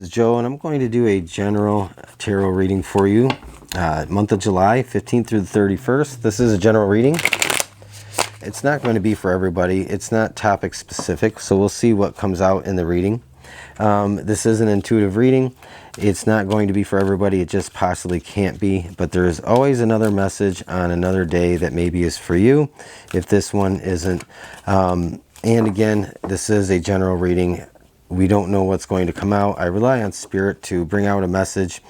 This is Joe, and I'm going to do a general tarot reading for you. Month of July, 15th through the 31st. This is a general reading. It's not going to be for everybody. It's not topic specific, so we'll see what comes out in the reading. This is an intuitive reading. It's not going to be for everybody. It just possibly can't be, but there's always another message on another day that maybe is for you if this one isn't. And again, this is a general reading. We don't know what's going to come out. I rely on Spirit to bring out a message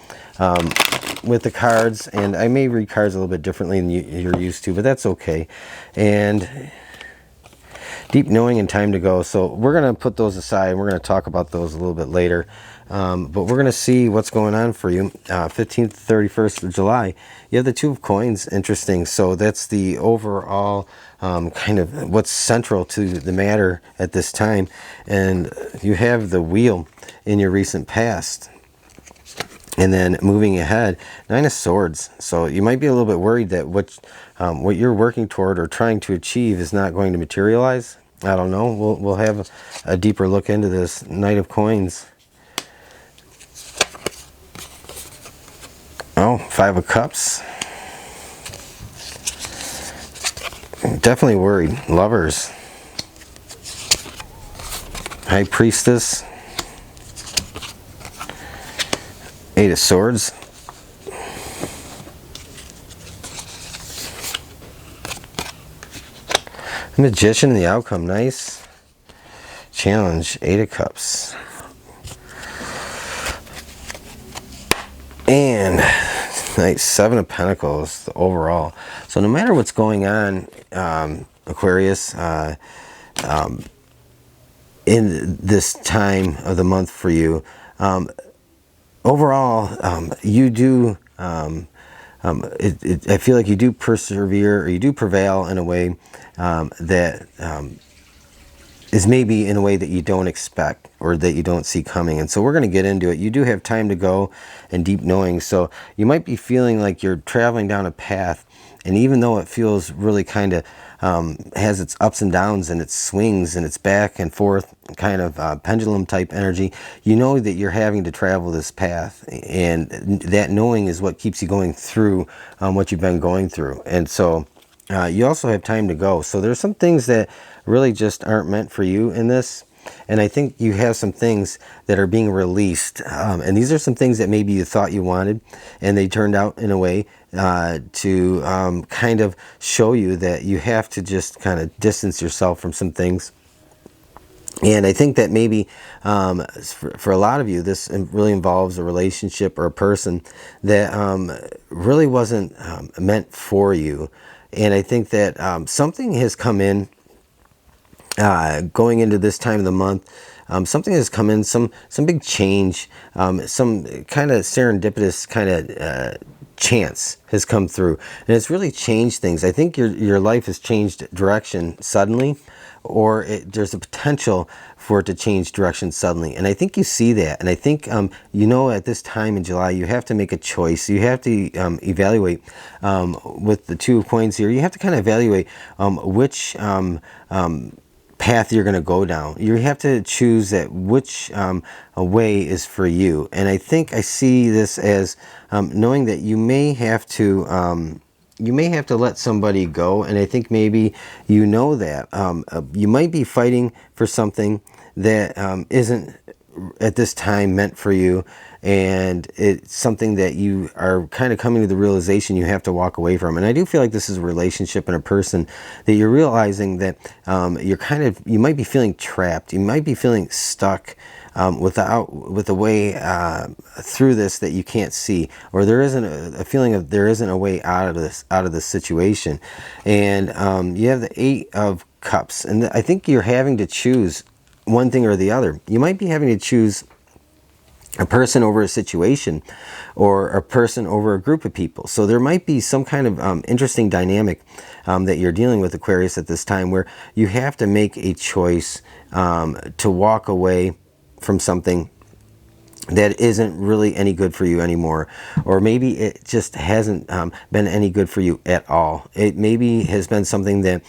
with the cards, and I may read cards a little bit differently than you're used to, but that's okay. And deep knowing and time to go. So we're going to put those aside. We're going to talk about those a little bit later. But we're going to see what's going on for you. 15th to 31st of July. You have the Two of Coins. Interesting. So that's the overall kind of what's central to the matter at this time. And you have the Wheel in your recent past. And then moving ahead, Nine of Swords. So you might be a little bit worried that what you're working toward or trying to achieve is not going to materialize. I don't know. We'll have a deeper look into this. Knight of Coins. Oh, Five of Cups. Definitely worried. Lovers. High Priestess. Eight of Swords. Magician and the outcome. Nice. Challenge. Eight of Cups. And nice. Seven of Pentacles. The overall. So no matter what's going on, Aquarius, in this time of the month for you, overall, you do, I feel like you do persevere, or you do prevail in a way that is maybe in a way that you don't expect or that you don't see coming. And so we're going to get into it. You do have time to go and deep knowing. So you might be feeling like you're traveling down a path, and even though it feels really kind of has its ups and downs and its swings and its back and forth kind of pendulum type energy, you know that you're having to travel this path, and that knowing is what keeps you going through what you've been going through. And so you also have time to go. So there's some things that really just aren't meant for you in this. And I think you have some things that are being released. And these are some things that maybe you thought you wanted, and they turned out in a way to kind of show you that you have to just kind of distance yourself from some things. And I think that maybe for a lot of you, this really involves a relationship or a person that really wasn't meant for you. And I think that something has come in going into this time of the month. Something has come in, some big change, some kind of serendipitous kind of chance has come through, and it's really changed things. I think your life has changed direction suddenly, or there's a potential for it to change direction suddenly. And I think you see that. And I think, you know, at this time in July, you have to make a choice. You have to evaluate with the Two of Coins here. You have to kind of evaluate which path you're going to go down. You have to choose that which way is for you. And I think I see this as knowing that you may have to let somebody go. And I think maybe you know that you might be fighting for something that isn't at this time meant for you, and it's something that you are kind of coming to the realization you have to walk away from. And I do feel like this is a relationship and a person that you're realizing that you might be feeling trapped, you might be feeling stuck with a way through this that you can't see, or there isn't a feeling of there isn't a way out of this situation. And you have the Eight of Cups, and I think you're having to choose one thing or the other. You might be having to choose a person over a situation, or a person over a group of people. So there might be some kind of interesting dynamic that you're dealing with, Aquarius, at this time, where you have to make a choice to walk away from something that isn't really any good for you anymore, or maybe it just hasn't been any good for you at all. It maybe has been something that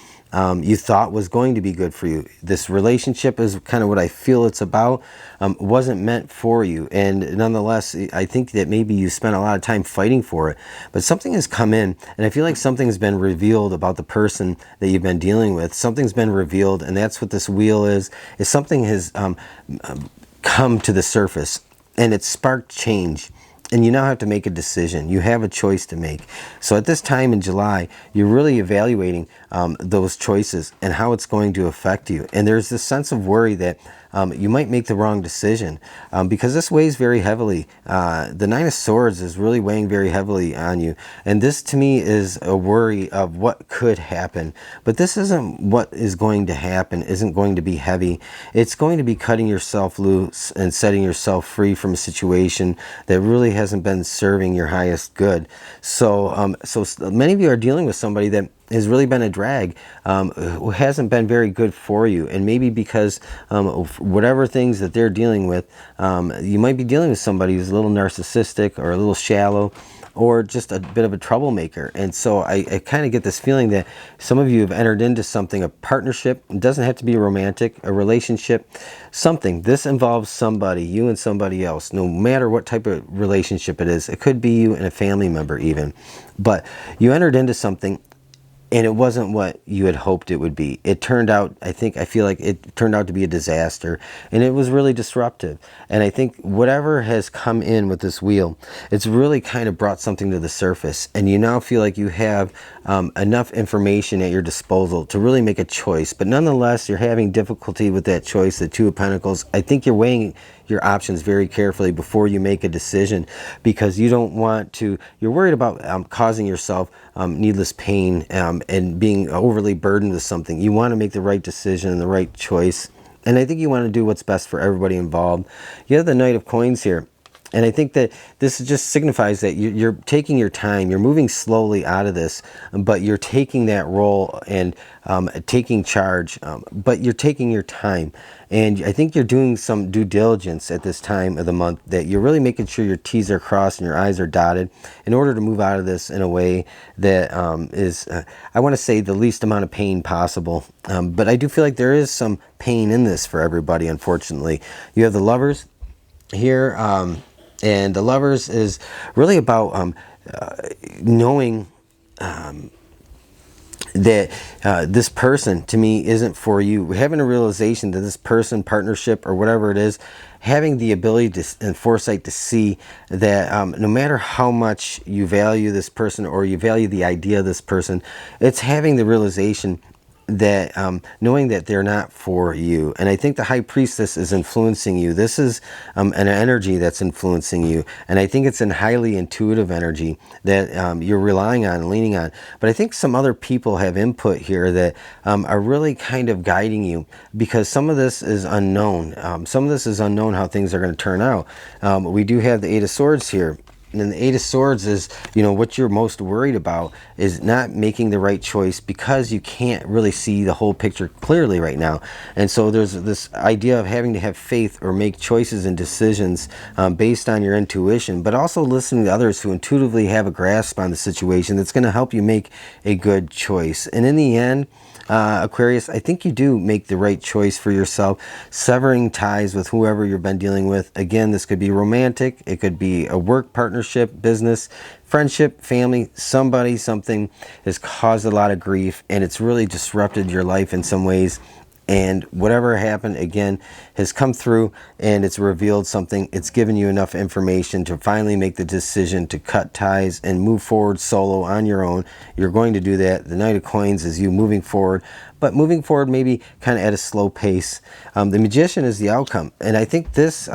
you thought was going to be good for you. This relationship is kind of what I feel it's about, wasn't meant for you, and nonetheless I think that maybe you spent a lot of time fighting for it, but something has come in, and I feel like something's been revealed about the person that you've been dealing with. Something's been revealed, and that's what this wheel is something has come to the surface, and it sparked change, and you now have to make a decision. You have a choice to make. So at this time in July, you're really evaluating those choices and how it's going to affect you. And there's this sense of worry that you might make the wrong decision because this weighs very heavily. The Nine of Swords is really weighing very heavily on you. And this to me is a worry of what could happen. But this isn't what is going to happen, isn't going to be heavy. It's going to be cutting yourself loose and setting yourself free from a situation that really hasn't been serving your highest good. So many of you are dealing with somebody that has really been a drag, who hasn't been very good for you, and maybe because of whatever things that they're dealing with, you might be dealing with somebody who's a little narcissistic or a little shallow, or just a bit of a troublemaker. And so I kind of get this feeling that some of you have entered into something, a partnership. It doesn't have to be romantic, a relationship, something. This involves somebody, you and somebody else, no matter what type of relationship it is. It could be you and a family member even. But you entered into something, and it wasn't what you had hoped it would be. It turned out, I feel like it turned out to be a disaster, and it was really disruptive. And I think whatever has come in with this wheel, it's really kind of brought something to the surface, and you now feel like you have enough information at your disposal to really make a choice. But nonetheless, you're having difficulty with that choice, the Two of Pentacles. I think you're weighing your options very carefully before you make a decision, because you don't want to, you're worried about causing yourself needless pain and being overly burdened with something. You want to make the right decision and the right choice, and I think you want to do what's best for everybody involved. You have the Knight of Coins here, and I think that this just signifies that you're taking your time. You're moving slowly out of this, but you're taking that role and taking charge, but you're taking your time. And I think you're doing some due diligence at this time of the month, that you're really making sure your T's are crossed and your I's are dotted in order to move out of this in a way that is, I want to say, the least amount of pain possible. But I do feel like there is some pain in this for everybody, unfortunately. You have the Lovers here, and the Lovers is really about knowing that this person, to me, isn't for you. Having a realization that this person, partnership, or whatever it is, having the ability to, and foresight to see that no matter how much you value this person or you value the idea of this person, it's having the realization that knowing that they're not for you. And I think the High Priestess is influencing you. This is an energy that's influencing you, and I think it's a highly intuitive energy that you're relying on and leaning on. But I think some other people have input here that are really kind of guiding you, because some of this is unknown. Some of this is unknown how things are going to turn out. We do have the Eight of Swords here. And the Eight of Swords is, what you're most worried about is not making the right choice, because you can't really see the whole picture clearly right now. And so there's this idea of having to have faith or make choices and decisions based on your intuition, but also listening to others who intuitively have a grasp on the situation that's going to help you make a good choice. And in the end, Aquarius, I think you do make the right choice for yourself, severing ties with whoever you've been dealing with. Again, this could be romantic, it could be a work partnership, business, friendship, family. Something has caused a lot of grief, and it's really disrupted your life in some ways. And whatever happened, again, has come through, and it's revealed something. It's given you enough information to finally make the decision to cut ties and move forward solo on your own. You're going to do that. The Knight of Coins is you moving forward, but moving forward maybe kind of at a slow pace. The Magician is the outcome, and I think this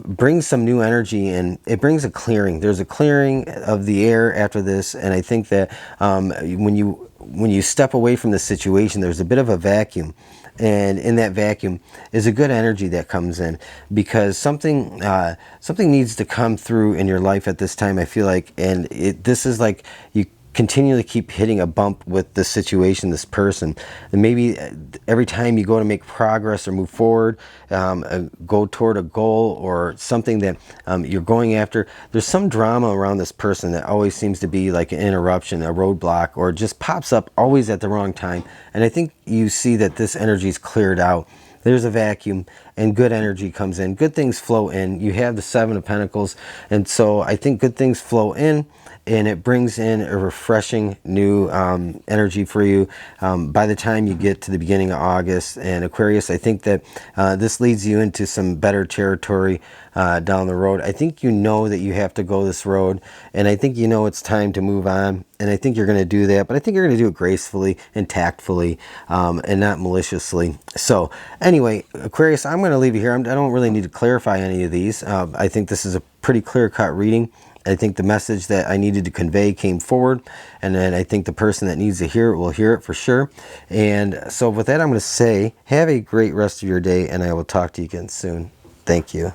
brings some new energy, and it brings a clearing. There's a clearing of the air after this, and I think that when you step away from the situation, there's a bit of a vacuum. And in that vacuum is a good energy that comes in, because something needs to come through in your life at this time, I feel like. And this is like you continually keep hitting a bump with this situation, this person. And maybe every time you go to make progress or move forward, go toward a goal or something that you're going after, there's some drama around this person that always seems to be like an interruption, a roadblock, or just pops up always at the wrong time. And I think you see that this energy is cleared out. There's a vacuum and good energy comes in. Good things flow in. You have the Seven of Pentacles. And so I think good things flow in, and it brings in a refreshing new energy for you by the time you get to the beginning of August. And Aquarius, I think that this leads you into some better territory down the road. I think you know that you have to go this road, and I think you know it's time to move on. And I think you're going to do that, but I think you're going to do it gracefully and tactfully and not maliciously. So anyway, Aquarius, I'm going to leave you here. I don't really need to clarify any of these. I think this is a pretty clear-cut reading. I think the message that I needed to convey came forward, and then I think the person that needs to hear it will hear it for sure. And so with that, I'm going to say, have a great rest of your day, and I will talk to you again soon. Thank you.